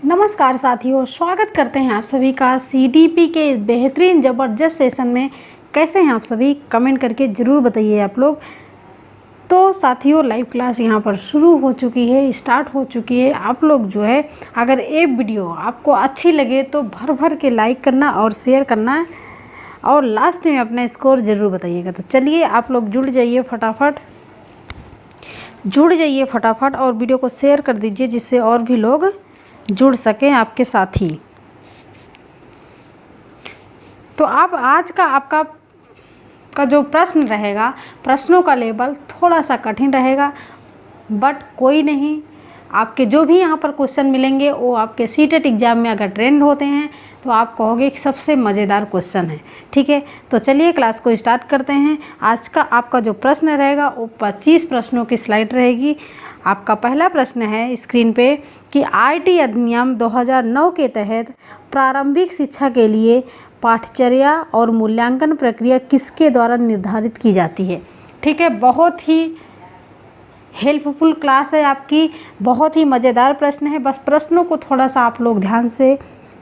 नमस्कार साथियों, स्वागत करते हैं आप सभी का सीडीपी के इस बेहतरीन ज़बरदस्त सेशन में। कैसे हैं आप सभी? कमेंट करके ज़रूर बताइए आप लोग। तो साथियों, लाइव क्लास यहाँ पर शुरू हो चुकी है, स्टार्ट हो चुकी है। आप लोग जो है, अगर ये वीडियो आपको अच्छी लगे तो भर भर के लाइक करना और शेयर करना, और लास्ट में अपना स्कोर ज़रूर बताइएगा। तो चलिए, आप लोग जुड़ जाइए फटाफट और वीडियो को शेयर कर दीजिए, जिससे और भी लोग जुड़ सकें आपके साथ ही। तो आप आज का आपका जो प्रश्न रहेगा, प्रश्नों का लेवल थोड़ा सा कठिन रहेगा, बट कोई नहीं। आपके जो भी यहाँ पर क्वेश्चन मिलेंगे वो आपके सीटेट एग्ज़ाम में अगर ट्रेंड होते हैं तो आप कहोगे कि सबसे मज़ेदार क्वेश्चन है। ठीक है, तो चलिए क्लास को स्टार्ट करते हैं। आज का आपका जो प्रश्न रहेगा वो 25 प्रश्नों की स्लाइड रहेगी। आपका पहला प्रश्न है स्क्रीन पे कि आईटी अधिनियम 2009 के तहत प्रारंभिक शिक्षा के लिए पाठ्यचर्या और मूल्यांकन प्रक्रिया किसके द्वारा निर्धारित की जाती है। ठीक है, बहुत ही हेल्पफुल क्लास है आपकी, बहुत ही मज़ेदार प्रश्न है। बस प्रश्नों को थोड़ा सा आप लोग ध्यान से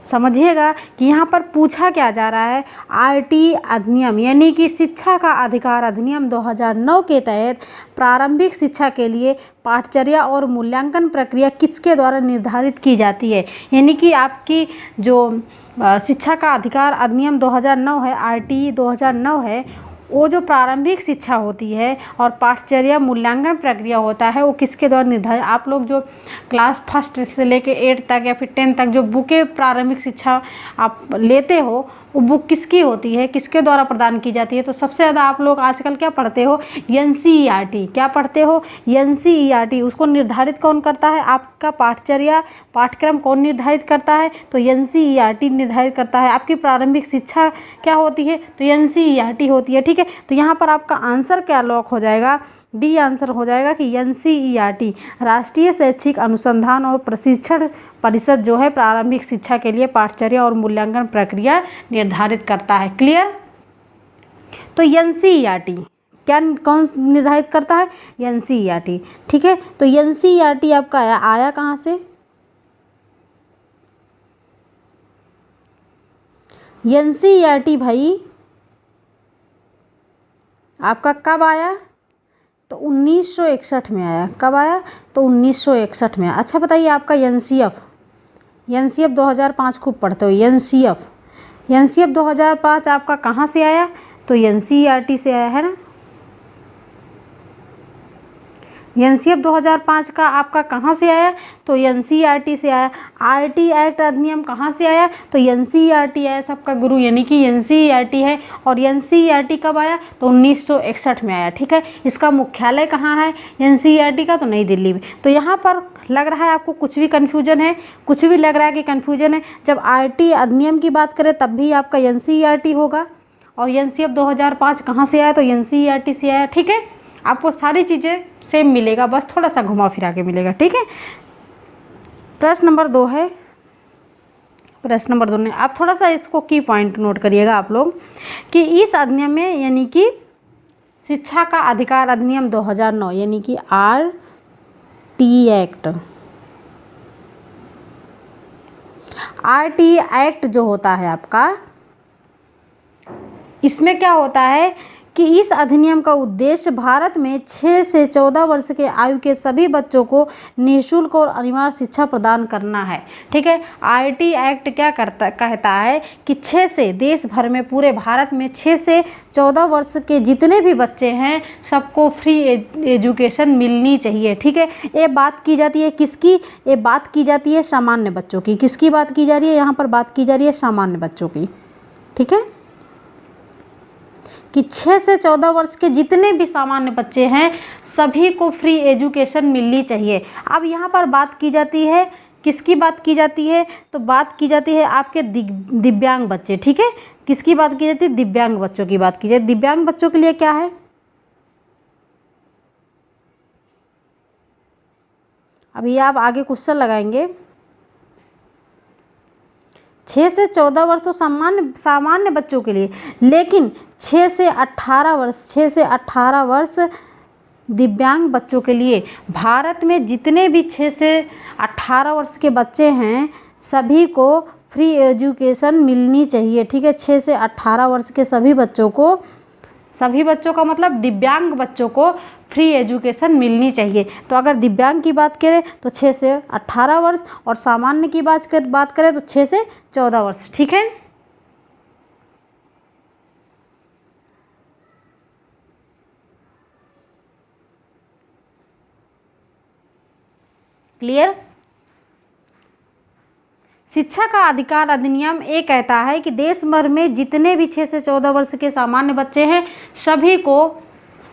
समझिएगा कि यहाँ पर पूछा क्या जा रहा है। आईटी अधिनियम यानी कि शिक्षा का अधिकार अधिनियम 2009 के तहत प्रारंभिक शिक्षा के लिए पाठ्यचर्या और मूल्यांकन प्रक्रिया किसके द्वारा निर्धारित की जाती है। यानी कि आपकी जो शिक्षा का अधिकार अधिनियम 2009 है, आईटी 2009 है, वो जो प्रारंभिक शिक्षा होती है और पाठ्यचर्या मूल्यांकन प्रक्रिया होता है वो किसके द्वारा निर्धारित। आप लोग जो क्लास फर्स्ट से लेके 8 तक या फिर 10 तक जो बुकें प्रारंभिक शिक्षा आप लेते हो, वो बुक किसकी होती है, किसके द्वारा प्रदान की जाती है। तो सबसे ज़्यादा आप लोग आजकल क्या पढ़ते हो, एनसीईआरटी। क्या पढ़ते हो? एनसीईआरटी। उसको निर्धारित कौन करता है? आपका पाठ्यचर्या पाठ्यक्रम कौन निर्धारित करता है? तो एनसीईआरटी निर्धारित करता है। आपकी प्रारंभिक शिक्षा क्या होती है? तो एनसीईआरटी होती है। ठीक है, तो यहाँ पर आपका आंसर क्या लॉक हो जाएगा? डी आंसर हो जाएगा कि एनसीईआरटी राष्ट्रीय शैक्षिक अनुसंधान और प्रशिक्षण परिषद जो है प्रारंभिक शिक्षा के लिए पाठ्यचर्या और मूल्यांकन प्रक्रिया निर्धारित करता है। क्लियर? तो एनसीईआरटी क्या कौन निर्धारित करता है? एनसीईआरटी। ठीक है, तो एनसीईआरटी आपका आया कहाँ से? एनसीईआरटी भाई आपका कब आया? तो 1961 में आया। कब आया? तो 1961 में। अच्छा बताइए, आपका एनसीएफ 2005 खूब पढ़ते हो। एनसीएफ 2005 आपका कहाँ से आया? तो एनसीईआरटी से आया है ना। एनसीएफ 2005 का आपका कहाँ से आया? तो एनसीईआरटी से आया। आईटी एक्ट अधिनियम कहाँ से आया? तो एनसीईआरटी आया। सबका गुरु यानी कि एनसीईआरटी है। और एनसीईआरटी कब आया? तो 1961 में आया। ठीक है, इसका मुख्यालय कहाँ है एनसीईआरटी का? तो नई दिल्ली में। तो यहाँ पर लग रहा है आपको कुछ भी कन्फ्यूजन है, कुछ भी लग रहा है कि कन्फ्यूजन है। जब आईटी अधिनियम की बात करें तब भी आपका एनसीईआरटी होगा, और एनसीएफ 2005 कहाँ से आया? तो एनसीईआरटी से आया। ठीक है, आपको सारी चीज़ें सेम मिलेगा, बस थोड़ा सा घुमा फिरा के मिलेगा। ठीक है, प्रश्न नंबर 2 है। प्रश्न नंबर 2 ने आप थोड़ा सा इसको की पॉइंट नोट करिएगा आप लोग कि इस अधिनियम में यानी कि शिक्षा का अधिकार अधिनियम 2009 यानी कि आरटी एक्ट जो होता है आपका, इसमें क्या होता है कि इस अधिनियम का उद्देश्य भारत में 6 से 14 वर्ष के आयु के सभी बच्चों को निःशुल्क और अनिवार्य शिक्षा प्रदान करना है। ठीक है, आईटी एक्ट क्या कहता है कि 6 से देश भर में पूरे भारत में 6 से 14 वर्ष के जितने भी बच्चे हैं सबको फ्री एजुकेशन मिलनी चाहिए। ठीक है, ये बात की जाती है किसकी? ये बात की जाती है सामान्य बच्चों की। किसकी बात की जा रही है? यहाँ पर बात की जा रही है सामान्य बच्चों की। ठीक है, कि 6 से 14 वर्ष के जितने भी सामान्य बच्चे हैं सभी को फ्री एजुकेशन मिलनी चाहिए। अब यहाँ पर बात की जाती है किसकी बात की जाती है? तो बात की जाती है आपके दिव्यांग बच्चे। ठीक है, किसकी बात की जाती है? दिव्यांग बच्चों की बात की जाती है। दिव्यांग बच्चों के लिए क्या है? अभी आप आगे क्वेश्चन लगाएंगे। 6 से 14 वर्ष तो सामान्य बच्चों के लिए, लेकिन 6 से 18 वर्ष दिव्यांग बच्चों के लिए। भारत में जितने भी 6 से 18 वर्ष के बच्चे हैं सभी को फ्री एजुकेशन मिलनी चाहिए। ठीक है, 6 से 18 वर्ष के सभी बच्चों का मतलब दिव्यांग बच्चों को फ्री एजुकेशन मिलनी चाहिए। तो अगर दिव्यांग की बात करें तो 6 से 18 वर्ष और सामान्य की बात करें तो 6 से 14 वर्ष। ठीक है, क्लियर। शिक्षा का अधिकार अधिनियम ये कहता है कि देश भर में जितने भी 6 से 14 वर्ष के सामान्य बच्चे हैं सभी को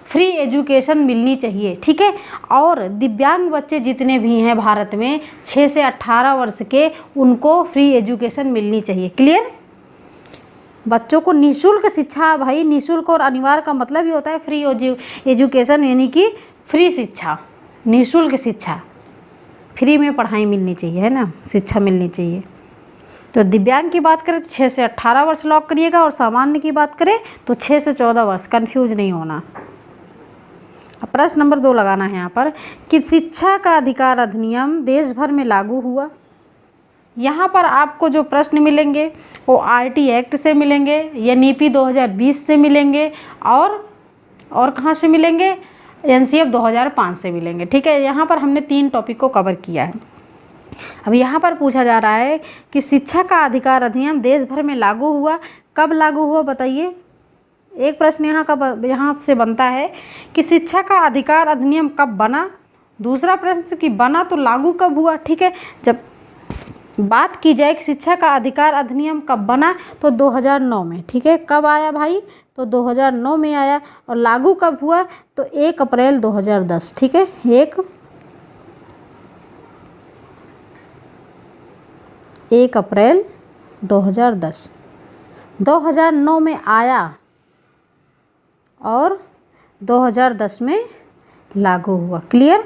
फ्री एजुकेशन मिलनी चाहिए। ठीक है, और दिव्यांग बच्चे जितने भी हैं भारत में 6 से 18 वर्ष के, उनको फ्री एजुकेशन मिलनी चाहिए। क्लियर। बच्चों को निःशुल्क शिक्षा, भाई निःशुल्क और अनिवार्य का मतलब ही होता है फ्री एजुकेशन, यानी कि फ्री शिक्षा, निःशुल्क शिक्षा, फ्री में पढ़ाई मिलनी चाहिए, है ना, शिक्षा मिलनी चाहिए। तो दिव्यांग की बात करें तो 6 से 18 वर्ष लॉक करिएगा, और सामान्य की बात करें तो 6 से 14 वर्ष, कंफ्यूज नहीं होना। अब प्रश्न नंबर 2 लगाना है यहाँ पर कि शिक्षा का अधिकार अधिनियम देश भर में लागू हुआ। यहाँ पर आपको जो प्रश्न मिलेंगे वो आरटी एक्ट से मिलेंगे या नीति 2020 से मिलेंगे, और कहाँ से मिलेंगे, एनसीएफ 2005 से मिलेंगे। ठीक है, यहाँ पर हमने 3 टॉपिक को कवर किया है। अब यहाँ पर पूछा जा रहा है कि शिक्षा का अधिकार अधिनियम देश भर में लागू हुआ, कब लागू हुआ बताइए। एक प्रश्न यहाँ से बनता है कि शिक्षा का अधिकार अधिनियम कब बना, दूसरा प्रश्न कि बना तो लागू कब हुआ। ठीक है, जब बात की जाए कि शिक्षा का अधिकार अधिनियम कब बना तो 2009 में। ठीक है, कब आया भाई, तो 2009 में आया, और लागू कब हुआ तो 1 अप्रैल 2010। ठीक है, 1 अप्रैल 2010, 2009 में आया और 2010 में लागू हुआ। क्लियर।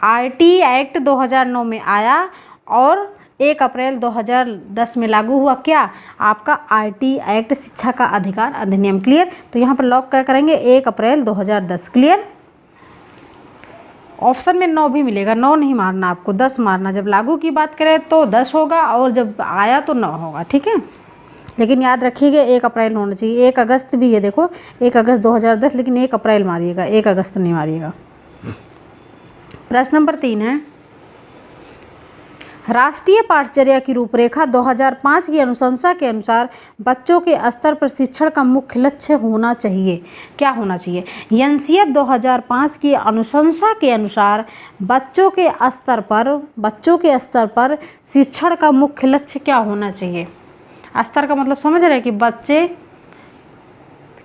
आरटी एक्ट 2009 में आया और 1 अप्रैल 2010 में लागू हुआ, क्या, आपका आरटी एक्ट, शिक्षा का अधिकार अधिनियम। क्लियर। तो यहाँ पर लॉक क्या करेंगे, 1 अप्रैल 2010। क्लियर। ऑप्शन में 9 भी मिलेगा, 9 नहीं मारना आपको, 10 मारना। जब लागू की बात करें तो 10 होगा और जब आया तो 9 होगा। ठीक है, लेकिन याद रखिएगा 1 अप्रैल होना चाहिए। 1 अगस्त भी है, देखो 1 अगस्त 2010, लेकिन 1 अप्रैल मारिएगा, 1 अगस्त नहीं मारिएगा। प्रश्न नंबर 3 है, राष्ट्रीय पाठचर्या की रूपरेखा 2005 की अनुशंसा के अनुसार बच्चों के स्तर पर शिक्षण का मुख्य लक्ष्य होना चाहिए, क्या होना चाहिए। एनसीएफ 2005 की अनुशंसा के अनुसार बच्चों के स्तर पर शिक्षण का मुख्य लक्ष्य क्या होना चाहिए। स्तर का मतलब समझ रहे हैं कि बच्चे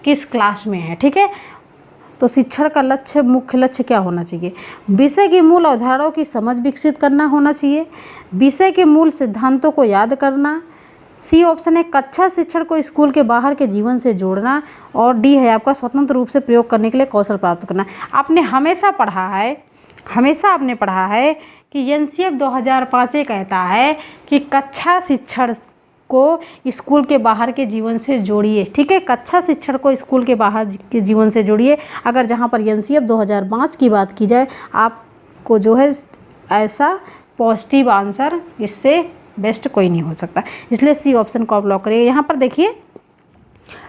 किस क्लास में है। ठीक है, तो शिक्षण का लक्ष्य, मुख्य लक्ष्य क्या होना चाहिए। विषय की मूल अवधारणाओं की समझ विकसित करना होना चाहिए, विषय के मूल सिद्धांतों को याद करना। सी ऑप्शन है कक्षा शिक्षण को स्कूल के बाहर के जीवन से जोड़ना, और डी है आपका स्वतंत्र रूप से प्रयोग करने के लिए कौशल प्राप्त करना। आपने हमेशा आपने पढ़ा है कि एनसीएफ 2005 कहता है कि कक्षा शिक्षण को स्कूल के बाहर के जीवन से जोड़िए। ठीक है, कक्षा शिक्षण को स्कूल के बाहर के जीवन से जोड़िए। अगर जहाँ पर एनसीएफ 2005 की बात की जाए, आपको जो है ऐसा पॉजिटिव आंसर, इससे बेस्ट कोई नहीं हो सकता, इसलिए सी ऑप्शन को आप लॉक करिए। यहाँ पर देखिए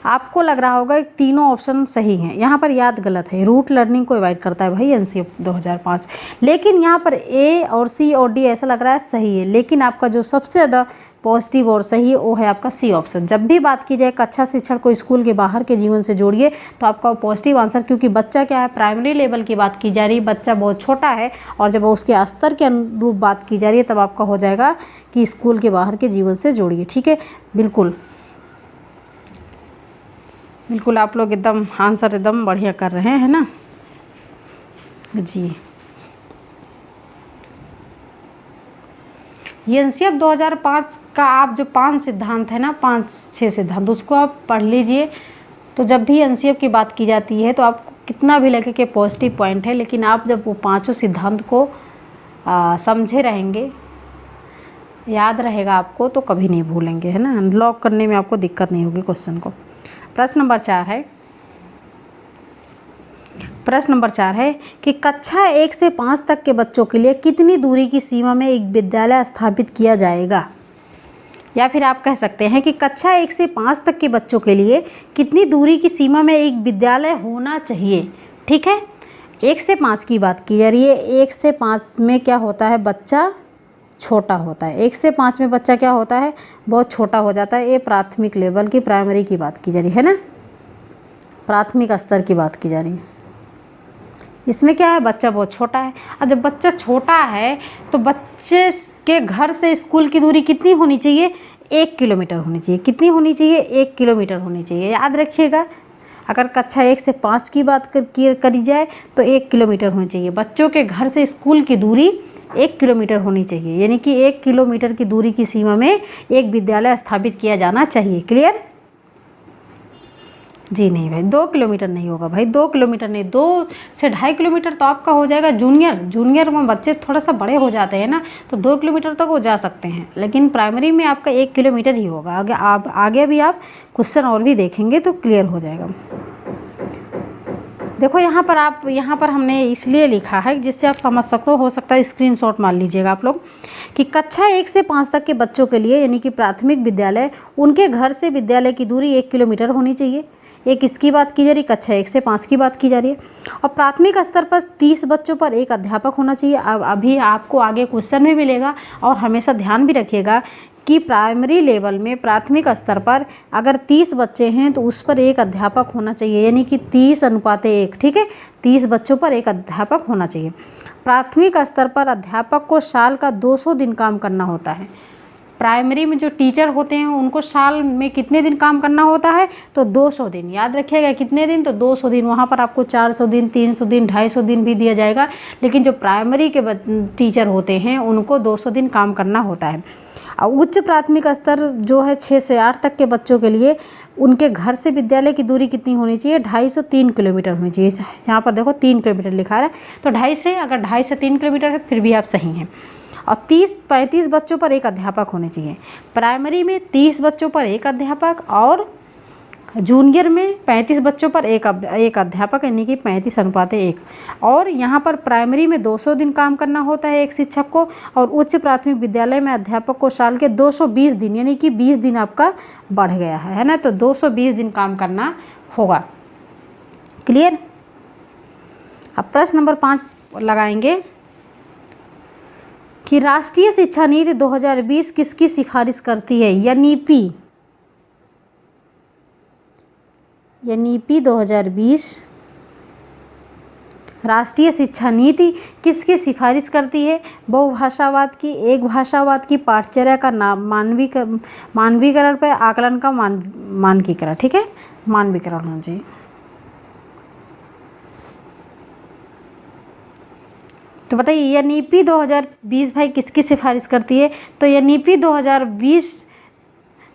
आपको लग रहा होगा कि तीनों ऑप्शन सही हैं, यहाँ पर याद गलत है, रूट लर्निंग को अवॉइड करता है भाई एनसीएफ 2005, लेकिन यहाँ पर ए और सी और डी ऐसा लग रहा है सही है, लेकिन आपका जो सबसे ज़्यादा पॉजिटिव और सही है वो है आपका सी ऑप्शन। जब भी बात की जाए कक्षा शिक्षण को स्कूल के बाहर के जीवन से जोड़िए तो आपका पॉजिटिव आंसर, क्योंकि बच्चा क्या है, प्राइमरी लेवल की बात की जा रही है, बच्चा बहुत छोटा है, और जब उसके स्तर के अनुरूप बात की जा रही है तब आपका हो जाएगा कि स्कूल के बाहर के जीवन से जोड़िए। ठीक है, बिल्कुल आप लोग एकदम आंसर एकदम बढ़िया कर रहे हैं ना जी। एनसीएफ 2005 का आप जो 5 सिद्धांत है ना, 5-6 सिद्धांत, उसको आप पढ़ लीजिए। तो जब भी एनसीएफ की बात की जाती है तो आपको कितना भी लगे कि पॉजिटिव पॉइंट है, लेकिन आप जब वो 5 सिद्धांत को समझे रहेंगे, याद रहेगा आपको, तो कभी नहीं भूलेंगे, है ना। लॉक करने में आपको दिक्कत नहीं होगी क्वेश्चन को। प्रश्न नंबर 4 है, प्रश्न नंबर 4 है कि कक्षा 1 से 5 तक के बच्चों के लिए कितनी दूरी की सीमा में एक विद्यालय स्थापित किया जाएगा। या फिर आप कह सकते हैं कि कक्षा 1 से 5 तक के बच्चों के लिए कितनी दूरी की सीमा में एक विद्यालय होना चाहिए। ठीक है, 1 से 5 की बात की जा रही है। 1 से 5 में क्या होता है, बच्चा छोटा होता है। 1 से 5 में बच्चा क्या होता है, बहुत छोटा हो जाता है। ये प्राथमिक लेवल की, प्राइमरी की बात की जा रही है ना, प्राथमिक स्तर की बात की जा रही है। इसमें क्या है, बच्चा बहुत छोटा है। और जब बच्चा छोटा है तो बच्चे के घर से स्कूल की दूरी कितनी होनी चाहिए, 1 किलोमीटर होनी चाहिए। कितनी होनी चाहिए, 1 किलोमीटर होनी चाहिए। याद रखिएगा, अगर कक्षा 1 से 5 की बात करी जाए तो 1 किलोमीटर होनी चाहिए। बच्चों के घर से स्कूल की दूरी 1 किलोमीटर होनी चाहिए, यानी कि 1 किलोमीटर की दूरी की सीमा में एक विद्यालय स्थापित किया जाना चाहिए। क्लियर? जी नहीं भाई, 2 किलोमीटर नहीं होगा भाई, 2 किलोमीटर नहीं, 2 से 2.5 किलोमीटर तो आपका हो जाएगा जूनियर में बच्चे थोड़ा सा बड़े हो जाते हैं ना, तो 2 किलोमीटर तक वो जा सकते हैं, लेकिन प्राइमरी में आपका 1 किलोमीटर ही होगा। आगे भी आप क्वेश्चन और भी देखेंगे तो क्लियर हो जाएगा। देखो यहाँ पर हमने इसलिए लिखा है जिससे आप समझ सकते हो सकता है स्क्रीनशॉट मार लीजिएगा आप लोग, कि कक्षा 1 से 5 तक के बच्चों के लिए यानी कि प्राथमिक विद्यालय, उनके घर से विद्यालय की दूरी 1 किलोमीटर होनी चाहिए। एक इसकी बात की जा रही, कक्षा 1 से 5 की बात की जा रही है। और प्राथमिक स्तर पर 30 बच्चों पर एक अध्यापक होना चाहिए। अब अभी आपको आगे क्वेश्चन में मिलेगा, और हमेशा ध्यान भी रखिएगा कि प्राइमरी लेवल में प्राथमिक स्तर पर अगर 30 बच्चे हैं तो उस पर एक अध्यापक होना चाहिए, यानी कि 30:1। ठीक है, 30 बच्चों पर एक अध्यापक होना चाहिए। प्राथमिक स्तर पर अध्यापक को साल का 200 दिन काम करना होता है। प्राइमरी में जो टीचर होते हैं उनको साल में कितने दिन काम करना होता है, तो 200 दिन। याद रखिएगा कितने दिन, तो 200 दिन। वहाँ पर आपको 400 दिन, 300 दिन, 250 दिन भी दिया जाएगा, लेकिन जो प्राइमरी के टीचर होते हैं उनको 200 दिन काम करना होता है। और उच्च प्राथमिक स्तर जो है 6 से 8 तक के बच्चों के लिए उनके घर से विद्यालय की दूरी कितनी होनी चाहिए, 2.5 से 3 किलोमीटर होनी चाहिए। यहाँ पर देखो 3 किलोमीटर लिखा है, तो 2.5 से 3 किलोमीटर है फिर भी आप सही हैं। और 30-35 बच्चों पर एक अध्यापक होने चाहिए। प्राइमरी में 30 बच्चों पर एक अध्यापक, और जूनियर में 35 बच्चों पर एक अध्यापक, यानी कि 35:1। और यहाँ पर प्राइमरी में 200 दिन काम करना होता है एक शिक्षक को, और उच्च प्राथमिक विद्यालय में अध्यापक को साल के 220 दिन, यानी कि 20 दिन आपका बढ़ गया है ना, तो 220 दिन काम करना होगा। क्लियर? अब प्रश्न नंबर 5 लगाएंगे कि राष्ट्रीय शिक्षा नीति 2020 किसकी सिफारिश करती है। नीति 2020 राष्ट्रीय शिक्षा नीति किसकी सिफारिश करती है, बहुभाषावाद की, एक भाषावाद की, पाठचर्या का मानवीकरण पर, आकलन का मानकीकरण। ठीक है, मानवीकरण होना चाहिए। तो बताइए यह नीति 2020 भाई किसकी सिफारिश करती है, तो यह नीति 2020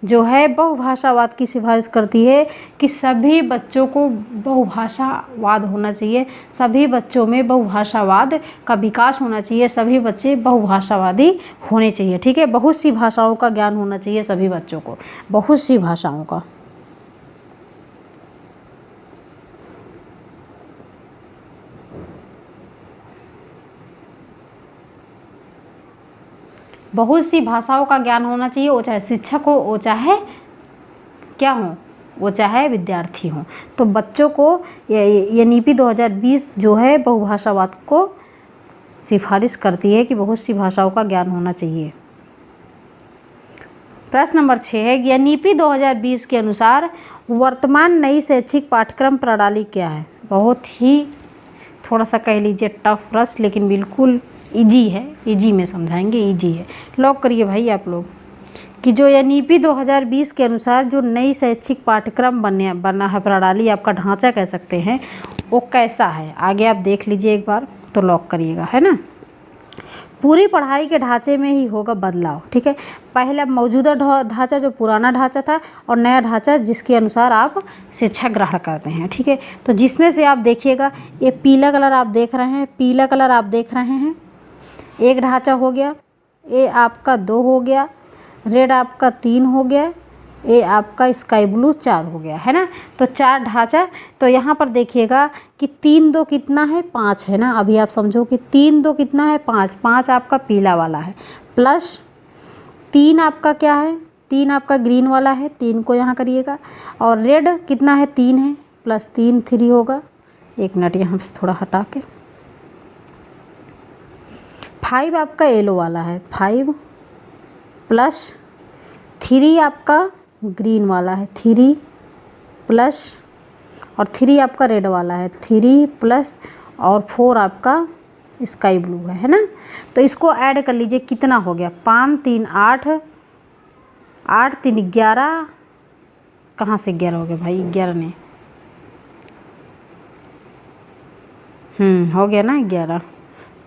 जो है बहुभाषावाद की सिफारिश करती है कि सभी बच्चों को बहुभाषावाद होना चाहिए, सभी बच्चों में बहुभाषावाद का विकास होना चाहिए, सभी बच्चे बहुभाषावादी होने चाहिए। ठीक है, बहुत सी भाषाओं का ज्ञान होना चाहिए सभी बच्चों को, बहुत सी भाषाओं का। बहुत सी भाषाओं का ज्ञान होना चाहिए, वो चाहे शिक्षक हो, वो चाहे क्या हो, वो चाहे विद्यार्थी हो। तो बच्चों को ये नीति 2020 जो है बहुभाषावाद को सिफारिश करती है कि बहुत सी भाषाओं का ज्ञान होना चाहिए। प्रश्न नंबर 6 है, यह नीति 2020 के अनुसार वर्तमान नई शैक्षिक पाठ्यक्रम प्रणाली क्या है। बहुत ही थोड़ा सा कह लीजिए टफ प्रश्न, लेकिन बिल्कुल इजी है, इजी में समझाएंगे, इजी है। लॉक करिए भाई आप लोग कि जो यह नीति 2020 के अनुसार जो नई शैक्षिक पाठ्यक्रम बना है, प्रणाली आपका ढांचा कह सकते हैं, वो कैसा है आगे आप देख लीजिए एक बार, तो लॉक करिएगा, है ना। पूरी पढ़ाई के ढांचे में ही होगा बदलाव। ठीक है, पहला मौजूदा ढांचा जो पुराना ढांचा था, और नया ढांचा जिसके अनुसार आप शिक्षा ग्रहण करते हैं। ठीक है, तो जिसमें से आप देखिएगा ये पीला कलर आप देख रहे हैं, पीला कलर आप देख रहे हैं, एक ढांचा हो गया, ये आपका 2 हो गया, रेड आपका 3 हो गया, ए आपका स्काई ब्लू 4 हो गया है ना। तो 4 ढांचा। तो यहाँ पर देखिएगा कि 3 2 कितना है 5 है ना। अभी आप समझो कि 3 2 कितना है 5, 5 आपका पीला वाला है, प्लस 3 आपका क्या है, 3 आपका ग्रीन वाला है, 3 को यहाँ करिएगा, और रेड कितना है 3 है, प्लस 3 3 होगा। एक मिनट यहाँ से थोड़ा हटा के, 5 आपका येलो वाला है, 5 प्लस 3 आपका ग्रीन वाला है, 3 प्लस और 3 आपका रेड वाला है, 3 प्लस और 4 आपका स्काई ब्लू है ना। तो इसको ऐड कर लीजिए, कितना हो गया 5 3 8, 8 3 11, कहाँ से 11 हो गया भाई, 11 ने हो गया ना 11,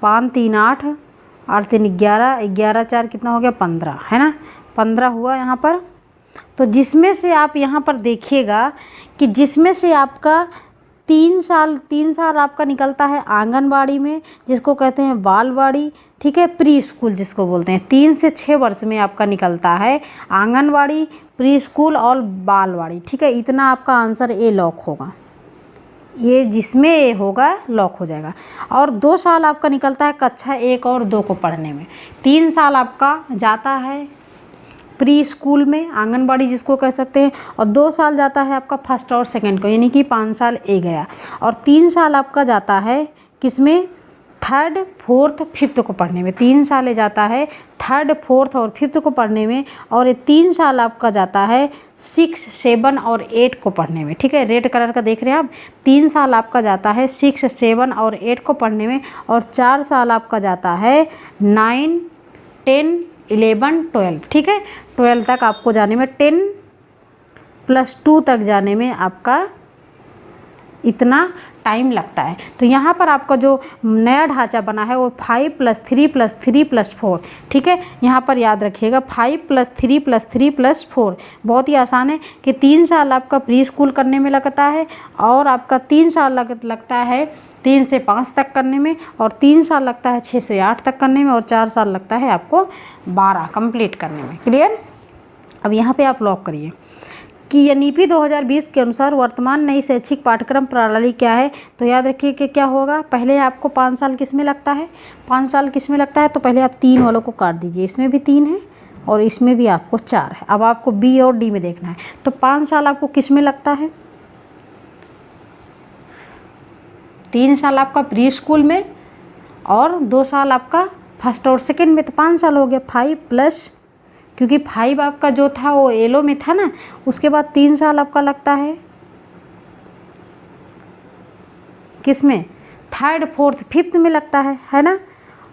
5 3 8, 8 3 11, 11 4 कितना हो गया 15 है ना, 15 हुआ यहाँ पर। तो जिसमें से आप यहाँ पर देखिएगा कि जिसमें से आपका 3 साल आपका निकलता है आंगनबाड़ी में, जिसको कहते हैं बालवाड़ी, ठीक है, प्री स्कूल जिसको बोलते हैं, 3 से 6 वर्ष में आपका निकलता है आंगनबाड़ी, प्री स्कूल और बालवाड़ी, ठीक है। इतना आपका आंसर ए लॉक होगा, ये जिसमें ए होगा लॉक हो जाएगा। और 2 साल आपका निकलता है कक्षा 1 और 2 को पढ़ने में, 3 साल आपका जाता है प्री स्कूल में, आंगनबाड़ी जिसको कह सकते हैं, और 2 साल जाता है आपका फर्स्ट और सेकंड को, यानी कि 5 साल ए गया, और 3 साल आपका जाता है किसमें, थर्ड फोर्थ फिफ्थ को पढ़ने में, 3 साल जाता है थर्ड फोर्थ और फिफ्थ को पढ़ने में, और ये 3 साल आपका जाता है 6 7 और 8 को पढ़ने में, ठीक है। रेड कलर का देख रहे हैं आप, 3 साल आपका जाता है 6 7 और 8 को पढ़ने में, और 4 साल आपका जाता है 9 10 11 12, ठीक है। 12 तक आपको जाने में, 10 + 2 तक जाने में आपका इतना टाइम लगता है। तो यहाँ पर आपका जो नया ढांचा बना है वो 5 + 3 + 3 + 4, ठीक है। यहाँ पर याद रखिएगा 5 + 3 + 3 + 4, बहुत ही आसान है कि 3 साल आपका प्री स्कूल करने में लगता है, और आपका 3 साल लगता है 3 से 5 तक करने में, और 3 साल लगता है 6 से 8 तक करने में, और 4 साल लगता है आपको 12 कंप्लीट करने में। क्लियर। अब यहाँ पे आप लॉक करिए कि नीति 2020 के अनुसार वर्तमान नई शैक्षिक पाठ्यक्रम प्रणाली क्या है। तो याद रखिए कि क्या होगा, पहले आपको 5 साल किस में लगता है, 5 साल किस में लगता है, तो पहले आप 3 वालों को काट दीजिए, इसमें भी 3 है और इसमें भी आपको 4 है। अब आपको बी और डी में देखना है। तो 5 साल आपको किस में लगता है, 3 साल आपका प्री स्कूल में, और 2 साल आपका फर्स्ट और सेकंड में, तो 5 साल हो गया। 5 प्लस, क्योंकि 5 आपका जो था वो येलो में था ना, उसके बाद 3 साल आपका लगता है किस में, थर्ड फोर्थ फिफ्थ में लगता है ना,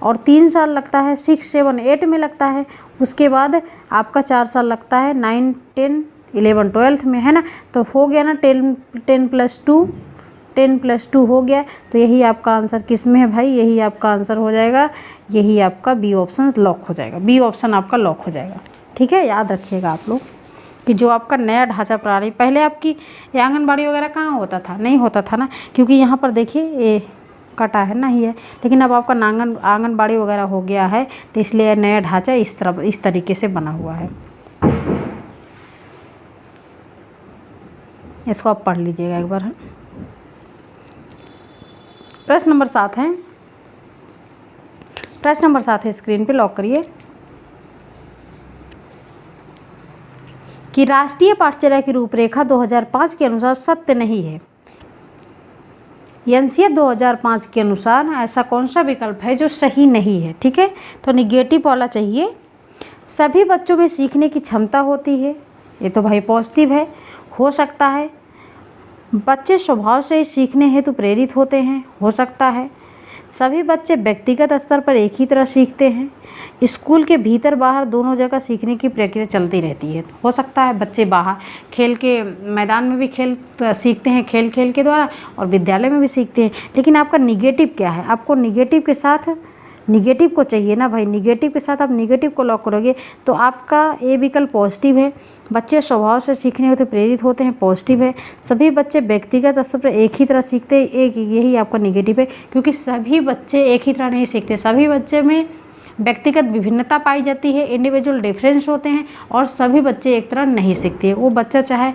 और 3 साल लगता है 6 7 8 में लगता है। उसके बाद आपका 4 साल लगता है 9 10 11 12 में, है ना। तो हो गया ना 10 + 2 हो गया। तो यही आपका आंसर किस में है भाई, यही आपका आंसर हो जाएगा, यही आपका बी ऑप्शन लॉक हो जाएगा, बी ऑप्शन आपका लॉक हो जाएगा, ठीक है। याद रखिएगा आप लोग कि जो आपका नया ढांचा प्रणाली, पहले आपकी ये आंगनबाड़ी वगैरह कहाँ होता था, नहीं होता था ना, क्योंकि यहाँ पर देखिए ये कटा है ना ही है, लेकिन अब आपका आंगनबाड़ी वगैरह हो गया है, तो इसलिए नया ढांचा इस तरीके से बना हुआ है। इसको आप पढ़ लीजिएगा एक बार। प्रश्न नंबर 7 है, प्रश्न नंबर 7 है, स्क्रीन पे लॉक करिए कि राष्ट्रीय पाठ्यचर्या की रूपरेखा 2005 के अनुसार सत्य नहीं है। एनसीईआरटी 2005 के अनुसार ऐसा कौन सा विकल्प है जो सही नहीं है, ठीक है। तो निगेटिव वाला चाहिए। सभी बच्चों में सीखने की क्षमता होती है, ये तो भाई पॉजिटिव है। हो सकता है बच्चे स्वभाव से ही सीखने हेतु प्रेरित होते हैं, हो सकता है सभी बच्चे व्यक्तिगत स्तर पर एक ही तरह सीखते हैं, स्कूल के भीतर बाहर दोनों जगह सीखने की प्रक्रिया चलती रहती है। हो सकता है बच्चे बाहर खेल के मैदान में भी सीखते हैं, खेल के द्वारा, और विद्यालय में भी सीखते हैं। लेकिन आपका निगेटिव क्या है, आपको निगेटिव के साथ निगेटिव को चाहिए ना भाई, निगेटिव के साथ आप निगेटिव को लॉक करोगे तो आपका ये विकल्प पॉजिटिव है। बच्चे स्वभाव से सीखने होते प्रेरित होते हैं, पॉजिटिव है। सभी बच्चे व्यक्तिगत स्तर पर एक ही तरह सीखते हैं, एक यही आपका निगेटिव है, क्योंकि सभी बच्चे एक ही तरह नहीं सीखते। सभी बच्चे में व्यक्तिगत विभिन्नता पाई जाती है, इंडिविजुअल डिफरेंस होते हैं और सभी बच्चे एक तरह नहीं सीखते हैं। वो बच्चा चाहे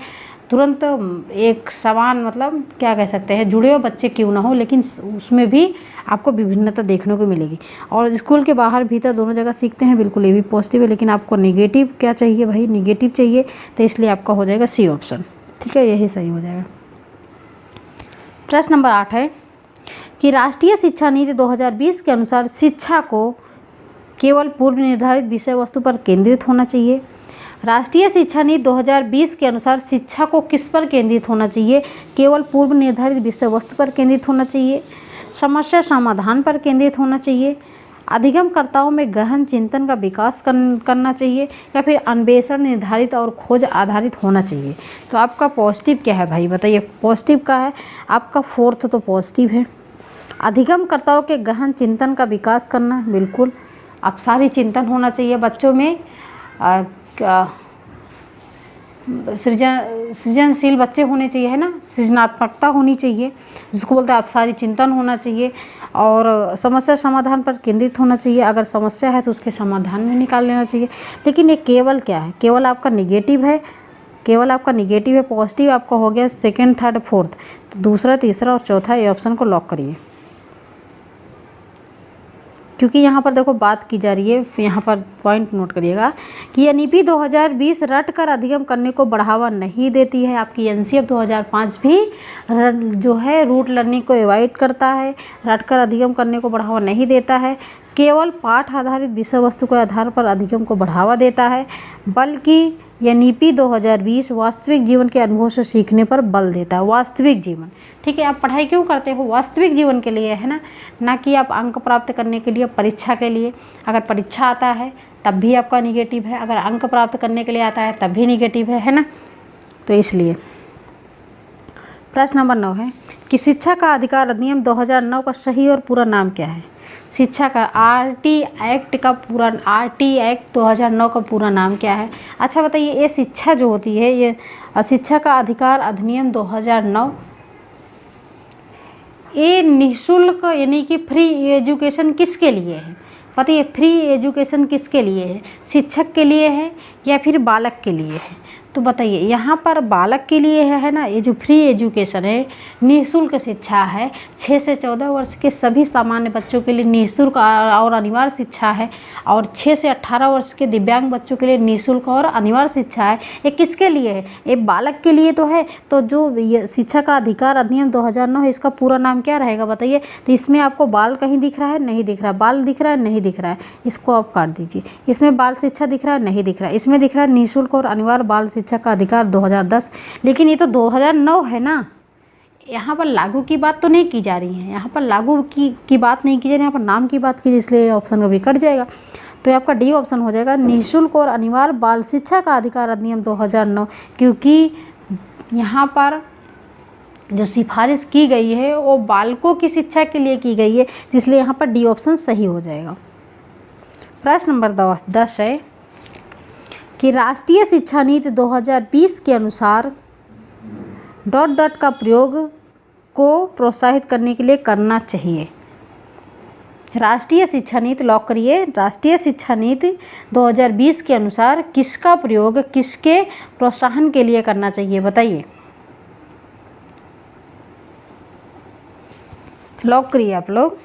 तुरंत एक समान मतलब क्या कह सकते हैं जुड़े हुए बच्चे क्यों ना हो, लेकिन उसमें भी आपको विभिन्नता देखने को मिलेगी। और स्कूल के बाहर भीतर दोनों जगह सीखते हैं, बिल्कुल ये भी पॉजिटिव है। लेकिन आपको निगेटिव क्या चाहिए भाई, निगेटिव चाहिए, तो इसलिए आपका हो जाएगा सी ऑप्शन। ठीक है, यही सही हो जाएगा। प्रश्न नंबर 8 है कि राष्ट्रीय शिक्षा नीति 2020 के अनुसार शिक्षा को केवल पूर्व निर्धारित विषय वस्तु पर केंद्रित होना चाहिए। राष्ट्रीय शिक्षा नीति 2020 के अनुसार शिक्षा को किस पर केंद्रित होना चाहिए, केवल पूर्व निर्धारित विषय वस्तु पर केंद्रित होना चाहिए, समस्या समाधान पर केंद्रित होना चाहिए, अधिगमकर्ताओं में गहन चिंतन का विकास करना चाहिए, या फिर अन्वेषण निर्धारित और खोज आधारित होना चाहिए। तो आपका पॉजिटिव क्या है भाई बताइए, पॉजिटिव का है आपका 4th तो पॉजिटिव है। अधिगमकर्ताओं के गहन चिंतन का विकास करना, बिल्कुल अब सारी चिंतन होना चाहिए बच्चों में। सृजनशील बच्चे होने चाहिए, है ना, सृजनात्मकता होनी चाहिए जिसको बोलते हैं आप सारी चिंतन होना चाहिए, और समस्या समाधान पर केंद्रित होना चाहिए। अगर समस्या है तो उसके समाधान में निकाल लेना चाहिए। लेकिन ये केवल क्या है, केवल आपका निगेटिव है, केवल आपका निगेटिव है। पॉजिटिव आपका हो गया 2nd, 3rd, 4th, तो दूसरा, तीसरा और चौथा ये ऑप्शन को लॉक करिए। क्योंकि यहाँ पर देखो बात की जा रही है, यहाँ पर पॉइंट नोट करिएगा कि एनईपी 2020 रट कर अधिगम करने को बढ़ावा नहीं देती है। आपकी एनसीएफ 2005 भी जो है रूट लर्निंग को अवॉइड करता है, रट कर अधिगम करने को बढ़ावा नहीं देता है। केवल पाठ आधारित विषय वस्तु के आधार पर अधिगम को बढ़ावा देता है, बल्कि एनईपी 2020 वास्तविक जीवन के अनुभव से सीखने पर बल देता है। वास्तविक जीवन, ठीक है, आप पढ़ाई क्यों करते हो, वास्तविक जीवन के लिए, है ना कि आप अंक प्राप्त करने के लिए, परीक्षा के लिए। अगर परीक्षा आता है तब भी आपका निगेटिव है, अगर अंक प्राप्त करने के लिए आता है तब भी निगेटिव है ना। तो इसलिए प्रश्न नंबर 9 है कि शिक्षा का अधिकार अधिनियम 2009 का सही और पूरा नाम क्या है। शिक्षा का आरटी एक्ट 2009 का पूरा नाम क्या है। अच्छा बताइए, ये शिक्षा जो होती है, ये शिक्षा का अधिकार अधिनियम 2009, ये निःशुल्क यानी कि फ्री एजुकेशन किसके लिए है बताइए, फ्री एजुकेशन किसके लिए है, शिक्षक के लिए है या फिर बालक के लिए है। तो बताइए, यहाँ पर बालक के लिए है ना, ये जो फ्री एजुकेशन है, निःशुल्क शिक्षा है, 6 से 14 वर्ष के सभी सामान्य बच्चों के लिए निःशुल्क और अनिवार्य शिक्षा है, और 6 से 18 वर्ष के दिव्यांग बच्चों के लिए निःशुल्क और अनिवार्य शिक्षा है। ये किसके लिए है, ये बालक के लिए तो है। तो जो शिक्षा का अधिकार अधिनियम 2009 है, इसका पूरा नाम क्या रहेगा बताइए। तो इसमें आपको बाल कहीं दिख रहा है, नहीं दिख रहा, बाल दिख रहा है, नहीं दिख रहा है, इसको आप काट दीजिए। इसमें बाल शिक्षा दिख रहा है, नहीं दिख रहा है, इसमें दिख रहा है निःशुल्क और अनिवार्य बाल शिक्षा का अधिकार 2010, लेकिन ये तो 2009 है ना। यहाँ पर लागू की बात तो नहीं की जा रही है, यहाँ पर लागू की बात नहीं की जा रही है, यहाँ पर नाम की बात की, इसलिए ऑप्शन कभी कट जाएगा। तो आपका डी ऑप्शन हो जाएगा, निःशुल्क और अनिवार्य बाल शिक्षा का अधिकार अधिनियम 2009, क्योंकि यहाँ पर जो सिफारिश की गई है वो बालकों की शिक्षा के लिए की गई है, इसलिए यहाँ पर डी ऑप्शन सही हो जाएगा। प्रश्न नंबर 10 है कि राष्ट्रीय शिक्षा नीति 2020 के अनुसार ... का प्रयोग को प्रोत्साहित करने के लिए करना चाहिए। राष्ट्रीय शिक्षा नीति लॉक करिए। राष्ट्रीय शिक्षा नीति 2020 के अनुसार किसका प्रयोग किसके प्रोत्साहन के लिए करना चाहिए बताइए, लॉक करिए आप लोग।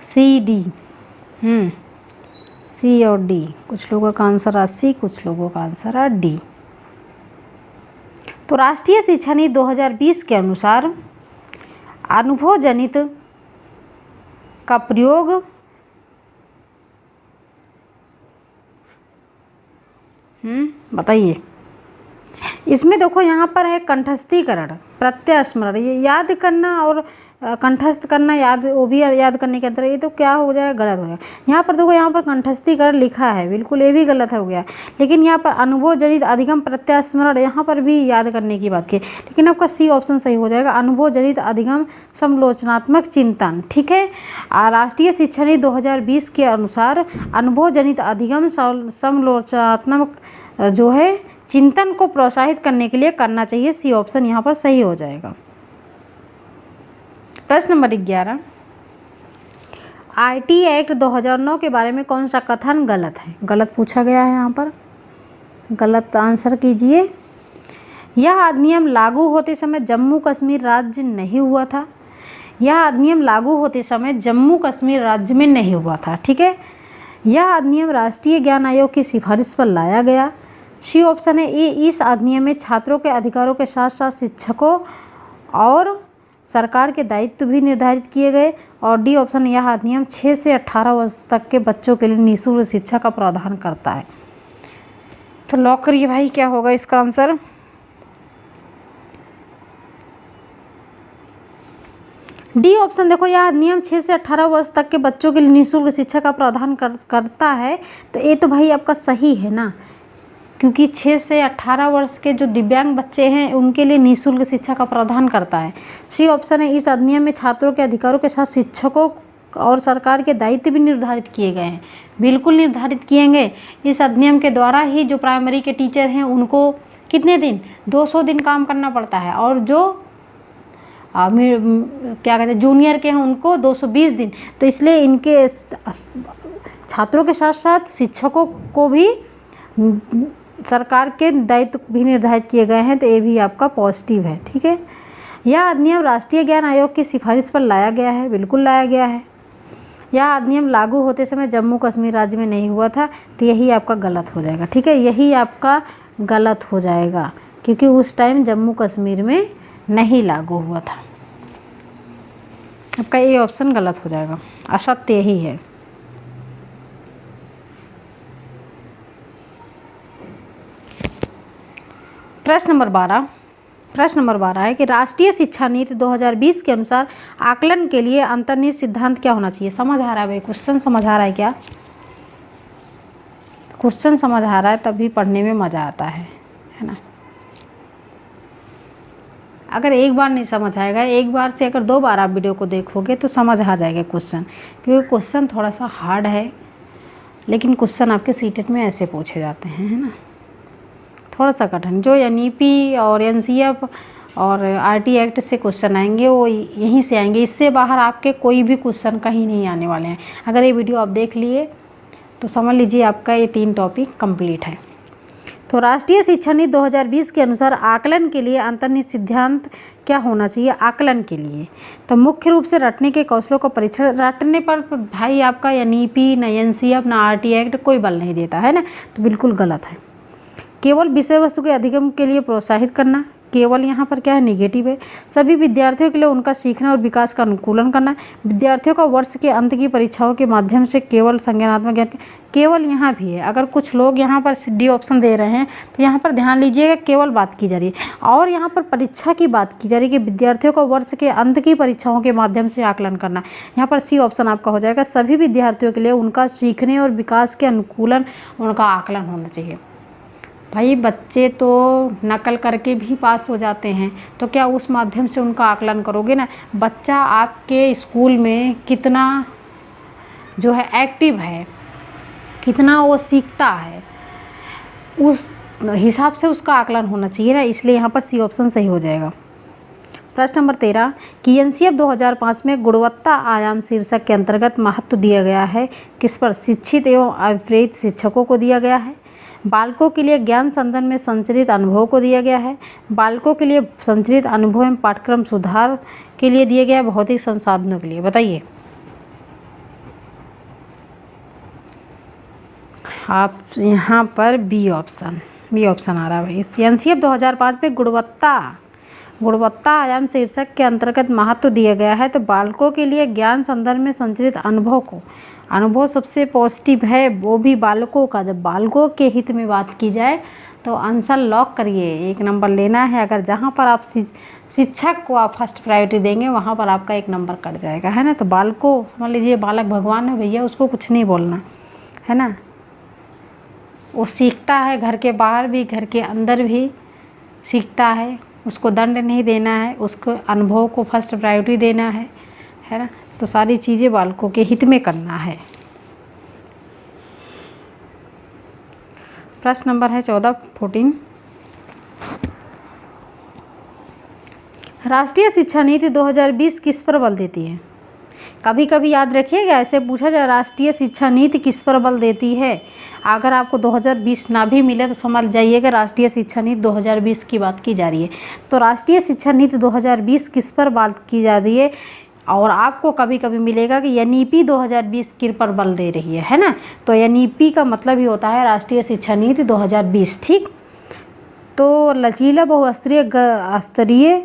सी डी, सी और डी, कुछ लोगों का आंसर है सी, कुछ लोगों का आंसर है डी। तो राष्ट्रीय शिक्षा नीति 2020 के अनुसार अनुभव जनित का प्रयोग बताइए। इसमें देखो यहाँ पर है कंठस्थीकरण, प्रत्यास्मरण, ये याद करना और कंठस्थ करना, याद वो भी याद करने के अंतर, ये तो क्या हो जाएगा, गलत हो जाएगा। यहाँ पर देखो, यहाँ पर कंठस्थीकरण लिखा है, बिल्कुल ये भी गलत हो गया। लेकिन यहाँ पर अनुभव जनित अधिगम प्रत्यास्मरण, यहाँ पर भी याद करने की बात की, लेकिन आपका सी ऑप्शन सही हो जाएगा, अनुभव जनित अधिगम समलोचनात्मक चिंतन। ठीक है, राष्ट्रीय शिक्षा नीति 2020 के अनुसार अनुभव जनित अधिगम समलोचनात्मक जो है चिंतन को प्रोत्साहित करने के लिए करना चाहिए। सी ऑप्शन यहाँ पर सही हो जाएगा। प्रश्न नंबर 11, IT एक्ट 2009 के बारे में कौन सा कथन गलत है? गलत पूछा गया है यहाँ पर, गलत आंसर कीजिए। यह अधिनियम लागू होते समय जम्मू कश्मीर राज्य नहीं हुआ था। यह अधिनियम लागू होते समय जम्मू कश्मीर राज्य में नहीं हुआ था। ठीक है। यह अधिनियम राष्ट्रीय ज्ञान आयोग की सिफारिश पर लाया गया। सी ऑप्शन है। ए, इस अधिनियम में छात्रों के अधिकारों के साथ साथ शिक्षकों और सरकार के दायित्व भी निर्धारित किए गए। और डी ऑप्शन, यह अधिनियम 6 से 18 वर्ष तक के बच्चों के लिए निःशुल्क शिक्षा का प्रावधान करता है। तो लॉक करिए भाई, क्या होगा इसका आंसर? D option. देखो, यह अधिनियम 6 से 18 वर्ष तक के बच्चों के लिए निःशुल्क शिक्षा का प्रावधान करता है। तो ये तो भाई आपका सही है ना, क्योंकि 6 से 18 वर्ष के जो दिव्यांग बच्चे हैं उनके लिए निःशुल्क शिक्षा का प्रावधान करता है। सी ऑप्शन है। इस अधिनियम में छात्रों के अधिकारों के साथ शिक्षकों और सरकार के दायित्व भी निर्धारित किए गए हैं। बिल्कुल निर्धारित किए गए। इस अधिनियम के द्वारा ही जो प्राइमरी के टीचर हैं उनको कितने दिन, 200 दिन काम करना पड़ता है, और जो क्या कहते हैं जूनियर के हैं उनको 220 दिन। तो इसलिए इनके छात्रों के साथ साथ शिक्षकों को भी सरकार के दायित्व भी निर्धारित किए गए हैं। तो ये भी आपका पॉजिटिव है। ठीक है। यह अधिनियम राष्ट्रीय ज्ञान आयोग की सिफारिश पर लाया गया है। बिल्कुल लाया गया है। यह अधिनियम लागू होते समय जम्मू कश्मीर राज्य में नहीं हुआ था। तो यही आपका गलत हो जाएगा। ठीक है, यही आपका गलत हो जाएगा, क्योंकि उस टाइम जम्मू कश्मीर में नहीं लागू हुआ था। आपका ये ऑप्शन गलत हो जाएगा, असत्य यही है। प्रश्न नंबर 12 है कि राष्ट्रीय शिक्षा नीति 2020 के अनुसार आकलन के लिए अंतर्निहित सिद्धांत क्या होना चाहिए? समझ आ रहा है भाई? क्वेश्चन समझ आ रहा है क्या? क्वेश्चन समझ आ रहा है तभी पढ़ने में मज़ा आता है ना। अगर एक बार नहीं समझ आएगा, एक बार से अगर 2 बार आप वीडियो को देखोगे तो समझ आ जाएगा क्वेश्चन, क्योंकि क्वेश्चन थोड़ा सा हार्ड है, लेकिन क्वेश्चन आपके सीटेट में ऐसे पूछे जाते हैं, है ना। थोड़ा सा कठिन, जो NEP और NCF और RT एक्ट से क्वेश्चन आएंगे वो यहीं से आएंगे। इससे बाहर आपके कोई भी क्वेश्चन कहीं नहीं आने वाले हैं। अगर ये वीडियो आप देख लिए तो समझ लीजिए आपका ये 3 टॉपिक कंप्लीट है। तो राष्ट्रीय शिक्षा नीति 2020 के अनुसार आकलन के लिए अंतर्निहित सिद्धांत क्या होना चाहिए? आकलन के लिए तो मुख्य रूप से रटने के कौशलों का परीक्षण। रटने पर भाई आपका NEP ना NCF ना RT एक्ट कोई बल नहीं देता है ना, तो बिल्कुल गलत है। केवल विषय वस्तु के अधिगम के लिए प्रोत्साहित करना, केवल यहाँ पर क्या है, निगेटिव है। सभी विद्यार्थियों के लिए उनका सीखने और विकास का अनुकूलन करना। विद्यार्थियों का वर्ष के अंत की परीक्षाओं के माध्यम से केवल संज्ञानात्मक ज्ञान, केवल यहाँ भी है। अगर कुछ लोग यहाँ पर डी ऑप्शन दे रहे हैं तो यहाँ पर ध्यान लीजिएगा, केवल बात की जा रही है, और यहाँ पर परीक्षा की बात की जा रही है कि विद्यार्थियों को वर्ष के अंत की परीक्षाओं के माध्यम से आकलन करना। यहाँ पर सी ऑप्शन आपका हो जाएगा। सभी विद्यार्थियों के लिए उनका सीखने और विकास के अनुकूलन, उनका आकलन होना चाहिए। भाई बच्चे तो नकल करके भी पास हो जाते हैं, तो क्या उस माध्यम से उनका आकलन करोगे ना? बच्चा आपके स्कूल में कितना जो है एक्टिव है, कितना वो सीखता है, उस हिसाब से उसका आकलन होना चाहिए ना, इसलिए यहाँ पर सी ऑप्शन सही हो जाएगा। प्रश्न नंबर 13 कि NCF 2005 में गुणवत्ता आयाम शीर्षक के अंतर्गत महत्व दिया गया है किस पर? शिक्षित एवं अप्रेरित शिक्षकों को दिया गया है, बालकों के लिए ज्ञान संदर्भ में संचरित अनुभव को दिया गया है, बालकों के लिए संचरित अनुभव एवं पाठ्यक्रम सुधार के लिए दिया गया है, भौतिक संसाधनों के लिए। बताइए आप। यहाँ पर बी ऑप्शन आ रहा है भाई। NCF 2005 में गुणवत्ता आयाम शीर्षक के अंतर्गत महत्व दिया गया है, तो बालकों के लिए ज्ञान संदर्भ में संचरित अनुभव सबसे पॉजिटिव है, वो भी बालकों का। जब बालकों के हित में बात की जाए तो आंसर लॉक करिए, 1 नंबर लेना है। अगर जहाँ पर आप शिक्षक को आप फर्स्ट प्रायोरिटी देंगे वहाँ पर आपका 1 नंबर कट जाएगा, है ना। तो बालकों समझ लीजिए, बालक भगवान है भैया, उसको कुछ नहीं बोलना है ना। वो सीखता है, घर के बाहर भी घर के अंदर भी सीखता है, उसको दंड नहीं देना है, उसको अनुभव को फर्स्ट प्रायोरिटी देना है ना। तो सारी चीज़ें बालकों के हित में करना है। प्रश्न नंबर है 14 राष्ट्रीय शिक्षा नीति 2020 किस पर बल देती है? कभी कभी याद रखिएगा, ऐसे पूछा जाए राष्ट्रीय शिक्षा नीति किस पर बल देती है। अगर आपको 2020 ना भी मिले तो समझ जाइएगा राष्ट्रीय शिक्षा नीति 2020 की बात की जा रही है। तो राष्ट्रीय शिक्षा नीति 2020 किस पर बात की जा रही है? और आपको कभी कभी मिलेगा कि एनईपी 2020 किस पर बल दे रही है ना। तो एनईपी का मतलब ही होता है राष्ट्रीय शिक्षा नीति 2020। ठीक, तो लचीला बहुस्तरीय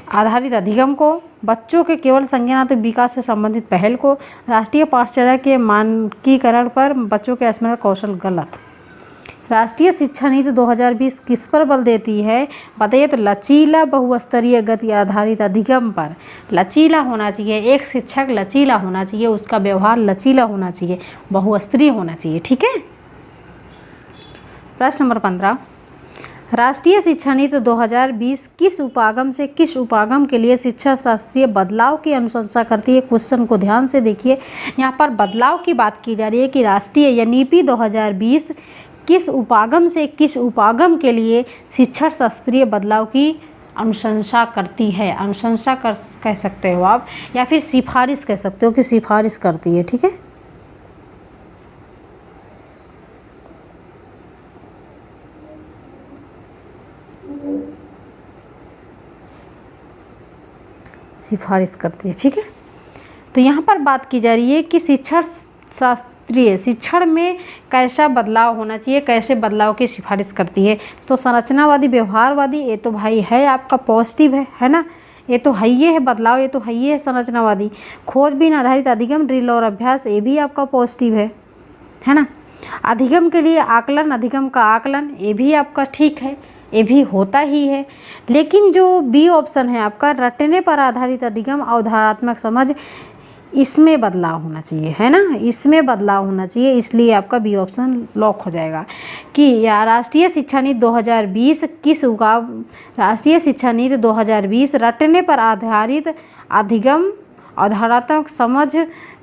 आधारित अधिगम को, बच्चों के केवल संज्ञानात्मक विकास से संबंधित पहल को, राष्ट्रीय पाठ्यचर्या के मानकीकरण पर बच्चों के स्मरण कौशल। गलत। राष्ट्रीय शिक्षा नीति 2020 किस पर बल देती है बताइए? तो लचीला बहुस्तरीय गति आधारित अधिगम पर। लचीला होना चाहिए, एक शिक्षक लचीला होना चाहिए, उसका व्यवहार लचीला होना चाहिए, बहुस्तरीय होना चाहिए। ठीक है। प्रश्न नंबर 15, राष्ट्रीय शिक्षा नीति 2020 किस उपागम से किस उपागम के लिए शिक्षा शास्त्रीय बदलाव की अनुशंसा करती है? क्वेश्चन को ध्यान से देखिए, यहाँ पर बदलाव की बात की जा रही है कि राष्ट्रीय एनईपी 2020 किस उपागम से किस उपागम के लिए शिक्षा शास्त्रीय बदलाव की अनुशंसा करती है। अनुशंसा कह सकते हो आप, या फिर सिफारिश कह सकते हो कि सिफारिश करती है। ठीक है। सिफारिश करती है। ठीक है। तो यहाँ पर बात की जा रही है कि शिक्षण शास्त्रीय शिक्षण में कैसा बदलाव होना चाहिए, कैसे बदलाव की सिफारिश करती है। तो संरचनावादी, व्यवहारवादी, ये तो भाई है आपका पॉजिटिव है ना, ये तो है, ये है बदलाव, ये तो है, ये है संरचनावादी। खोजबीन आधारित अधिगम, ड्रिल और अभ्यास, ये भी आपका पॉजिटिव है ना। अधिगम के लिए आकलन, अधिगम का आकलन, ये भी आपका ठीक है, ये भी होता ही है। लेकिन जो बी ऑप्शन है आपका, रटने पर आधारित अधिगम, अवधारणात्मक समझ, इसमें बदलाव होना चाहिए, है ना, इसमें बदलाव होना चाहिए। इसलिए आपका बी ऑप्शन लॉक हो जाएगा कि या राष्ट्रीय शिक्षा नीति 2020 किस उपागम, राष्ट्रीय शिक्षा नीति 2020 रटने पर आधारित अधिगम, अवधारणात्मक समझ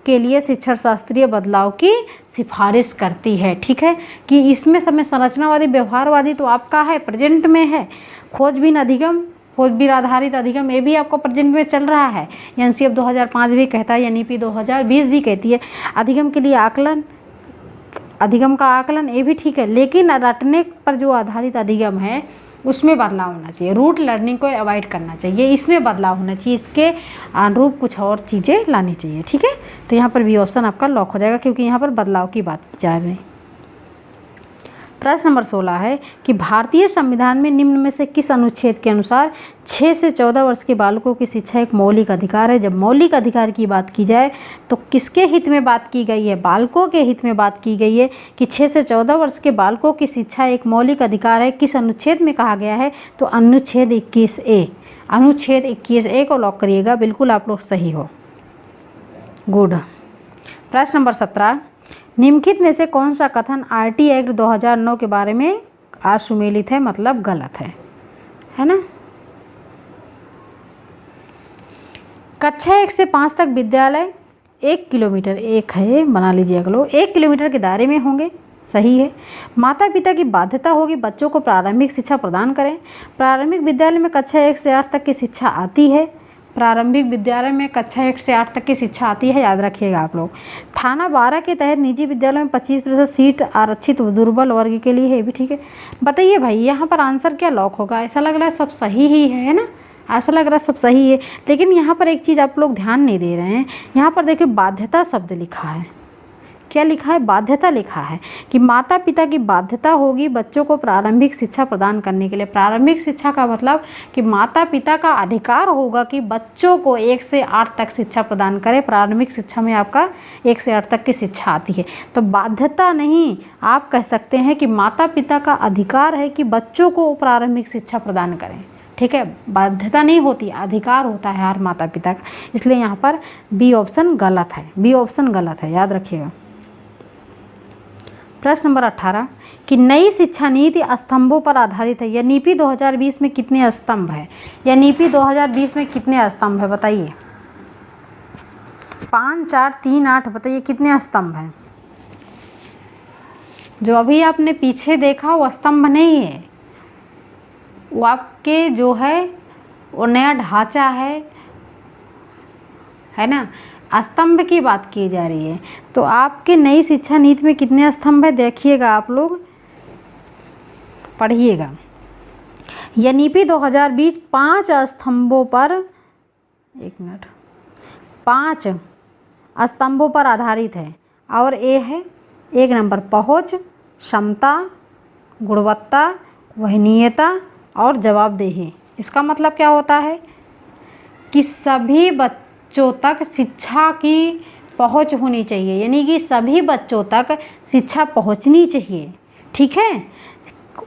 के लिए शिक्षण शास्त्रीय बदलाव की सिफारिश करती है। ठीक है, कि इसमें समय संरचनावादी, व्यवहारवादी तो आपका है, प्रेजेंट में है। खोजबीन अधिगम, खोजबीन आधारित अधिगम, ये भी आपको प्रेजेंट में चल रहा है। एनसीएफ 2005 भी कहता है, एनईपी 2020 भी कहती है। अधिगम के लिए आकलन, अधिगम का आकलन, ये भी ठीक है। लेकिन रटने पर जो आधारित अधिगम है उसमें बदलाव होना चाहिए। रूट लर्निंग को अवॉइड करना चाहिए, इसमें बदलाव होना चाहिए, इसके अनुरूप कुछ और चीज़ें लानी चाहिए। ठीक है। तो यहाँ पर बी ऑप्शन आपका लॉक हो जाएगा, क्योंकि यहाँ पर बदलाव की बात की जा रही है। प्रश्न नंबर 16 है कि भारतीय संविधान में निम्न में से किस अनुच्छेद के अनुसार 6 से 14 वर्ष के बालकों की शिक्षा एक मौलिक अधिकार है। जब मौलिक अधिकार की बात की जाए तो किसके हित में बात की गई है? बालकों के हित में बात की गई है कि 6 से 14 वर्ष के बालकों की शिक्षा एक मौलिक अधिकार है। किस अनुच्छेद में कहा गया है? तो अनुच्छेद 21A। अनुच्छेद 21A को लॉक करिएगा, बिल्कुल आप लोग सही हो, गुड। प्रश्न नंबर 17, निम्नलिखित में से कौन सा कथन आरटी एक्ट 2009 के बारे में असुमेलित है, मतलब गलत है ना। कक्षा 1 से 5 तक विद्यालय 1 किलोमीटर, एक है बना लीजिए अगलो, 1 किलोमीटर के दायरे में होंगे, सही है। माता पिता की बाध्यता होगी बच्चों को प्रारंभिक शिक्षा प्रदान करें। प्रारंभिक विद्यालय में कक्षा 1 से 8 तक की शिक्षा आती है। प्रारंभिक विद्यालय में कक्षा 1 से 8 तक की शिक्षा आती है, याद रखिएगा आप लोग। थाना 12 के तहत निजी विद्यालयों में 25% सीट आरक्षित दुर्बल वर्ग के लिए है, भी ठीक है। बताइए भाई यहाँ पर आंसर क्या लॉक होगा? ऐसा लग रहा है सब सही ही है ना, ऐसा लग रहा है सब सही है। लेकिन यहाँ पर एक चीज़ आप लोग ध्यान नहीं दे रहे हैं, यहाँ पर देखिए बाध्यता शब्द लिखा है। क्या लिखा है? बाध्यता लिखा है कि माता पिता की बाध्यता होगी बच्चों को प्रारंभिक शिक्षा प्रदान करने के लिए। प्रारंभिक शिक्षा का मतलब कि माता पिता का अधिकार होगा कि बच्चों को 1 से 8 तक शिक्षा प्रदान करें। प्रारंभिक शिक्षा में आपका 1 से 8 तक की शिक्षा आती है, तो बाध्यता नहीं, आप कह सकते हैं कि माता पिता का अधिकार है कि बच्चों को प्रारंभिक शिक्षा प्रदान करें। ठीक है, बाध्यता नहीं होती, अधिकार होता है हर माता पिता का। इसलिए यहाँ पर बी ऑप्शन गलत है, बी ऑप्शन गलत है, याद रखिएगा। प्रश्न नंबर 18 कि नई शिक्षा नीति स्तंभों पर आधारित है। एनईपी 2020 में कितने स्तंभ है? एनईपी 2020 में कितने स्तंभ है बताइए? 5, 4, 3, 8, बताइए कितने स्तंभ हैं? जो अभी आपने पीछे देखा वो स्तंभ नहीं है, वो आपके जो है और नया ढांचा है ना, स्तंभ की बात की जा रही है। तो आपके नई शिक्षा नीति में कितने स्तंभ है देखिएगा, आप लोग पढ़िएगा। एनईपी 2020 5 स्तंभों पर, 5 स्तंभों पर आधारित है। और ये है 1 नंबर पहुंच, क्षमता, गुणवत्ता, वहनीयता और जवाबदेही। इसका मतलब क्या होता है कि सभी बच्चों तक शिक्षा की पहुंच होनी चाहिए, यानी कि सभी बच्चों तक शिक्षा पहुंचनी चाहिए। ठीक है,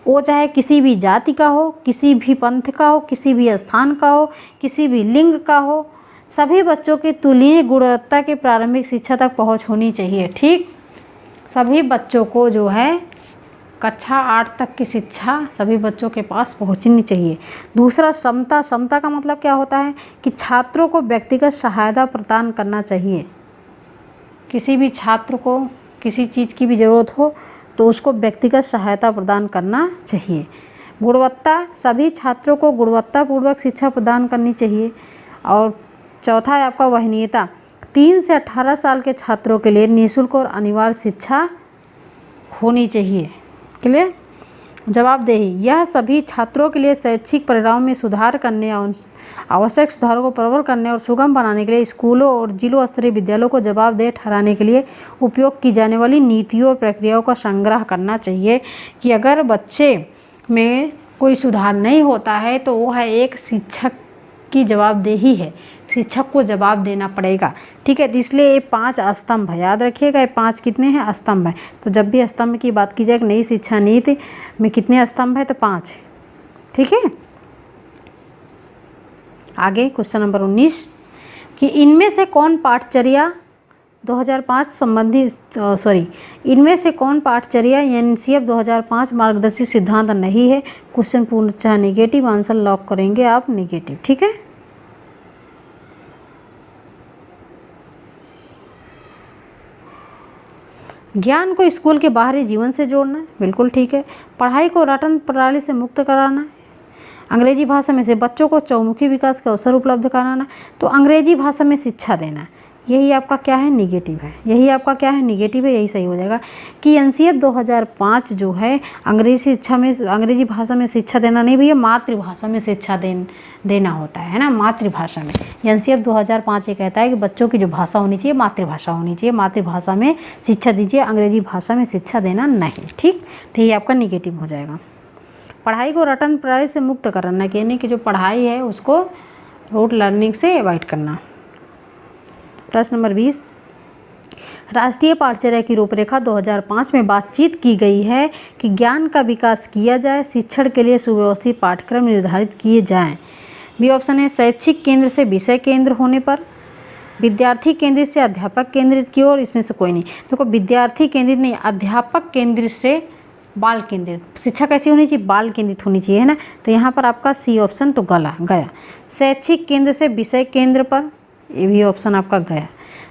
वो चाहे किसी भी जाति का हो, किसी भी पंथ का हो, किसी भी स्थान का हो, किसी भी लिंग का हो, सभी बच्चों की तुलनीय गुणवत्ता के प्रारंभिक शिक्षा तक पहुंच होनी चाहिए। ठीक, सभी बच्चों को जो है कक्षा 8 तक की शिक्षा सभी बच्चों के पास पहुंचनी चाहिए। दूसरा समता, समता का मतलब क्या होता है कि छात्रों को व्यक्तिगत सहायता प्रदान करना चाहिए। किसी भी छात्र को किसी चीज़ की भी ज़रूरत हो तो उसको व्यक्तिगत सहायता प्रदान करना चाहिए। गुणवत्ता, सभी छात्रों को गुणवत्तापूर्वक शिक्षा प्रदान करनी चाहिए। और चौथा है आपका वहनीयता, 3 से 18 साल के छात्रों के लिए निःशुल्क और अनिवार्य शिक्षा होनी चाहिए। क्लियर। जवाबदेही, यह सभी छात्रों के लिए शैक्षिक परिणामों में सुधार करने और आवश्यक सुधारों को प्रबल करने और सुगम बनाने के लिए स्कूलों और जिला स्तरीय विद्यालयों को जवाबदेह ठहराने के लिए उपयोग की जाने वाली नीतियों और प्रक्रियाओं का संग्रह करना चाहिए। कि अगर बच्चे में कोई सुधार नहीं होता है तो वो है एक शिक्षक की जवाबदेही है, शिक्षक को जवाब देना पड़ेगा। ठीक है, तो इसलिए ये 5 स्तंभ है, याद रखिएगा। ये 5 कितने हैं? स्तंभ है। तो जब भी स्तंभ की बात की जाए, नई शिक्षा नीति में कितने स्तंभ है? तो 5 है। ठीक है, आगे क्वेश्चन नंबर 19 कि इनमें से कौन पाठचर्या 2005 संबंधी इनमें से कौन पाठचर्या एनसीएफ 2005 मार्गदर्शी सिद्धांत नहीं है? क्वेश्चन पूर्णतः नेगेटिव, आंसर लॉक करेंगे आप नेगेटिव। ठीक है, ज्ञान को स्कूल के बाहरी जीवन से जोड़ना है, बिल्कुल ठीक है। पढ़ाई को रटन प्रणाली से मुक्त कराना है। अंग्रेजी भाषा में से बच्चों को चौमुखी विकास के अवसर उपलब्ध कराना, तो अंग्रेजी भाषा में शिक्षा देना, यही आपका क्या है? निगेटिव है। यही आपका क्या है? निगेटिव है। यही सही हो जाएगा कि एनसीएफ 2005 जो है अंग्रेजी भाषा में शिक्षा देना नहीं भैया, मातृभाषा में शिक्षा देना होता है ना, मातृभाषा में। एनसीएफ 2005 ये कहता है कि बच्चों की जो भाषा होनी चाहिए मातृभाषा होनी चाहिए, मातृभाषा में शिक्षा दीजिए, अंग्रेजी भाषा में शिक्षा देना नहीं। ठीक, तो ये आपका निगेटिव हो जाएगा। पढ़ाई को रटन प्रणाली से मुक्त करना, यानी कि जो पढ़ाई है उसको रूट लर्निंग से अवॉइड करना। प्रश्न नंबर 20, राष्ट्रीय पाठचर्या की रूपरेखा 2005 में बातचीत की गई है कि ज्ञान का विकास किया जाए, शिक्षण के लिए सुव्यवस्थित पाठ्यक्रम निर्धारित किए जाएं। बी ऑप्शन है शैक्षिक केंद्र से विषय केंद्र होने पर, विद्यार्थी केंद्रित से अध्यापक केंद्रित की ओर, इसमें से कोई नहीं। देखो विद्यार्थी केंद्रित नहीं, अध्यापक केंद्रित से बाल केंद्रित। शिक्षा कैसी होनी चाहिए? बाल केंद्रित होनी चाहिए, है ना। तो यहाँ पर आपका सी ऑप्शन तो गया। शैक्षिक केंद्र से विषय केंद्र पर, ये भी ऑप्शन आपका गया।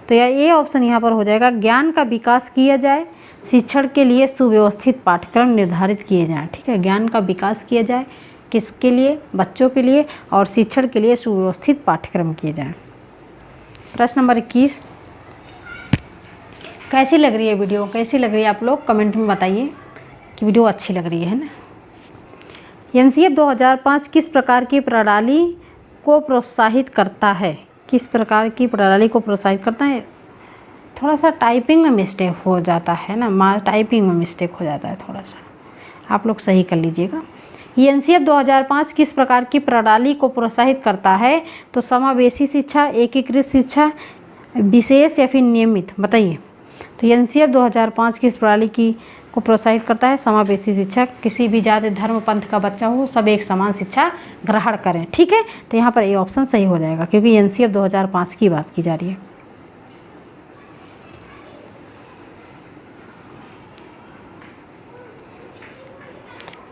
तो ये ऑप्शन यहाँ पर हो जाएगा ज्ञान का विकास किया जाए, शिक्षण के लिए सुव्यवस्थित पाठ्यक्रम निर्धारित किए जाएं। ठीक है, ज्ञान का विकास किया जाए, किसके लिए? बच्चों के लिए, और शिक्षण के लिए सुव्यवस्थित पाठ्यक्रम किए जाएं। प्रश्न नंबर 21, कैसी लग रही है वीडियो? कैसी लग रही है? आप लोग कमेंट में बताइए कि वीडियो अच्छी लग रही है ना। एनसीएफ 2005 किस प्रकार की प्रणाली को प्रोत्साहित करता है? किस प्रकार की प्रणाली को प्रोत्साहित करता है? थोड़ा सा टाइपिंग में मिस्टेक हो जाता है ना, टाइपिंग में मिस्टेक हो जाता है थोड़ा सा, आप लोग सही कर लीजिएगा। ये एनसीएफ 2005 किस प्रकार की प्रणाली को प्रोत्साहित करता है? तो समावेशी शिक्षा, एकीकृत शिक्षा, विशेष या फिर नियमित, बताइए। तो एनसीएफ 2005 किस प्रणाली की को प्रोत्साहित करता है? समावेशी शिक्षा, किसी भी जाति धर्म पंथ का बच्चा हो सब एक समान शिक्षा ग्रहण करें। ठीक है, तो यहाँ पर ये ऑप्शन सही हो जाएगा क्योंकि एनसीएफ 2005 की बात की जा रही है।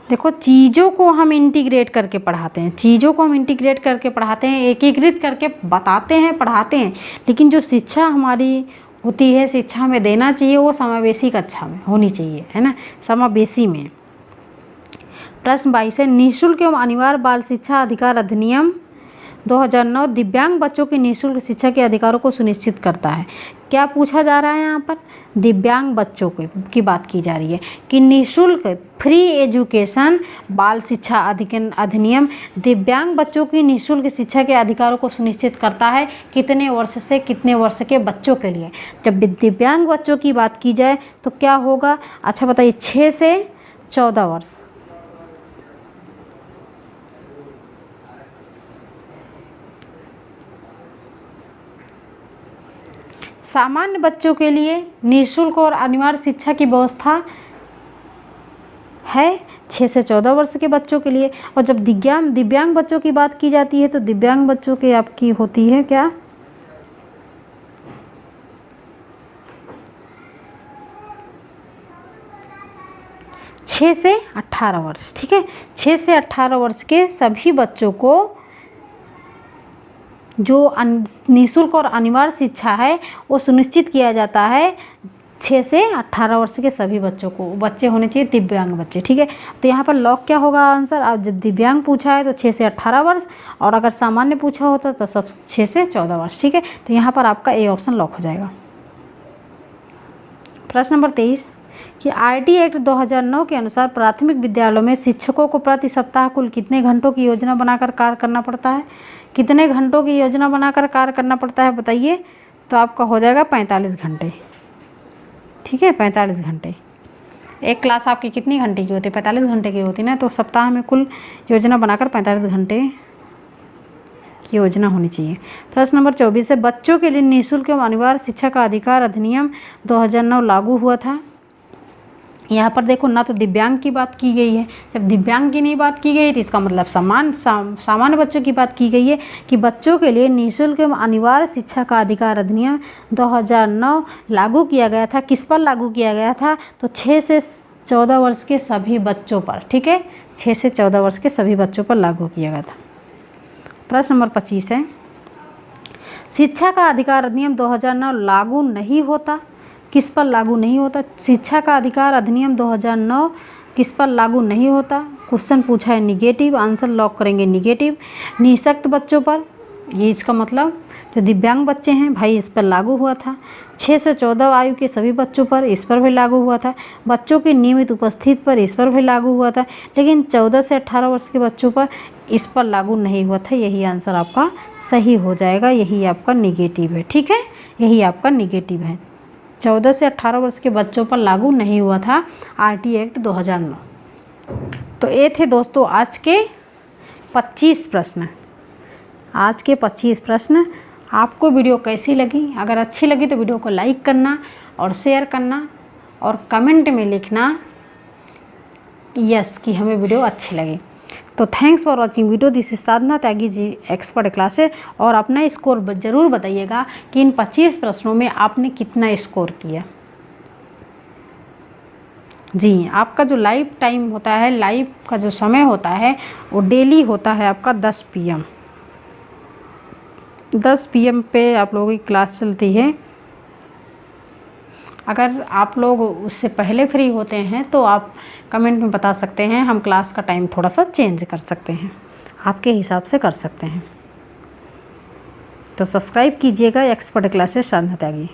देखो चीज़ों को हम इंटीग्रेट करके पढ़ाते हैं, चीज़ों को हम इंटीग्रेट करके पढ़ाते हैं, एकीकृत करके बताते हैं, पढ़ाते हैं, लेकिन जो शिक्षा हमारी होती है, शिक्षा हमें देना चाहिए वो समावेशी कक्षा में होनी चाहिए, है ना, समावेशी में। प्रश्न 22 है निःशुल्क एवं अनिवार्य बाल शिक्षा अधिकार अधिनियम 2009 दिव्यांग बच्चों की निःशुल्क शिक्षा के अधिकारों को सुनिश्चित करता है। क्या पूछा जा रहा है यहाँ पर? दिव्यांग बच्चों की बात की जा रही है कि निःशुल्क फ्री एजुकेशन बाल शिक्षा अधिनियम दिव्यांग बच्चों की निःशुल्क शिक्षा के अधिकारों को सुनिश्चित करता है। कितने वर्ष से कितने वर्ष के बच्चों के लिए? जब दिव्यांग बच्चों की बात की जाए तो क्या होगा? अच्छा बताइए, 6 से 14 वर्ष। सामान्य बच्चों के लिए निःशुल्क और अनिवार्य शिक्षा की व्यवस्था है 6 से 14 वर्ष के बच्चों के लिए। और जब दिव्यांग बच्चों की बात की जाती है तो दिव्यांग बच्चों की आपकी होती है क्या? 6 से 18 वर्ष। ठीक है, 6 से 18 वर्ष के सभी बच्चों को जो निःशुल्क और अनिवार्य शिक्षा है वो सुनिश्चित किया जाता है। 6 से 18 वर्ष के सभी बच्चों को, बच्चे होने चाहिए दिव्यांग बच्चे। ठीक है, तो यहाँ पर लॉक क्या होगा आंसर? अब जब दिव्यांग पूछा है तो 6 से 18 वर्ष, और अगर सामान्य पूछा होता तो सब 6 से 14 वर्ष। ठीक है, तो यहाँ पर आपका ए ऑप्शन लॉक हो जाएगा। प्रश्न नंबर 23 कि आरटी एक्ट 2009 के अनुसार प्राथमिक विद्यालयों में शिक्षकों को प्रति सप्ताह कुल कितने घंटों की योजना बनाकर कार्य करना पड़ता है? कितने घंटों की योजना बनाकर कार्य करना पड़ता है बताइए? तो आपका हो जाएगा 45 घंटे। ठीक है, 45 घंटे। एक क्लास आपकी कितनी घंटे की होती है? 45 घंटे की होती है ना, तो सप्ताह में कुल योजना बनाकर 45 घंटे की योजना होनी चाहिए। प्रश्न नंबर 24 है बच्चों के लिए निःशुल्क एवं अनिवार्य शिक्षा का अधिकार अधिनियम 2009 लागू हुआ था। यहाँ पर देखो ना, तो दिव्यांग की बात की गई है। जब दिव्यांग की नहीं बात की गई तो इसका मतलब सामान्य बच्चों की बात की गई है कि बच्चों के लिए निःशुल्क एवं अनिवार्य शिक्षा का अधिकार अधिनियम 2009 लागू किया गया था। किस पर लागू किया गया था? तो 6 से 14 वर्ष के सभी बच्चों पर। ठीक है, 6 से 14 वर्ष के सभी बच्चों पर लागू किया गया था। प्रश्न नंबर 25 है शिक्षा का अधिकार अधिनियम 2009 लागू नहीं होता। किस पर लागू नहीं होता? शिक्षा का अधिकार अधिनियम 2009 किस पर लागू नहीं होता? क्वेश्चन पूछा है निगेटिव, आंसर लॉक करेंगे निगेटिव। निःशक्त बच्चों पर, ये इसका मतलब जो दिव्यांग बच्चे हैं भाई, इस पर लागू हुआ था। 6 से 14 आयु के सभी बच्चों पर, इस पर भी लागू हुआ था। बच्चों की नियमित उपस्थिति पर, इस पर भी लागू हुआ था। लेकिन 14 से 18 वर्ष के बच्चों पर इस पर लागू नहीं हुआ था। यही आंसर आपका सही हो जाएगा, यही आपका निगेटिव है। ठीक है, यही आपका निगेटिव है। 14 से 18 वर्ष के बच्चों पर लागू नहीं हुआ था आरटी एक्ट 2009। तो ये थे दोस्तों आज के 25 प्रश्न। आज के 25 प्रश्न। आपको वीडियो कैसी लगी? अगर अच्छी लगी तो वीडियो को लाइक करना और शेयर करना और कमेंट में लिखना यस कि हमें वीडियो अच्छी लगी। तो thanks for watching video. This is Sadhana Tyagi ji, expert classes. और अपना स्कोर ज़रूर बताइएगा कि इन 25 प्रश्नों में आपने कितना स्कोर किया। जी, आपका जो लाइव टाइम होता है, लाइव का जो समय होता है वो डेली होता है आपका 10 PM। 10 PM पे आप लोगों की क्लास चलती है। अगर आप लोग उससे पहले फ्री होते हैं तो आप कमेंट में बता सकते हैं, हम क्लास का टाइम थोड़ा सा चेंज कर सकते हैं, आपके हिसाब से कर सकते हैं। तो सब्सक्राइब कीजिएगा एक्सपर्ट क्लासेस साधना त्यागी।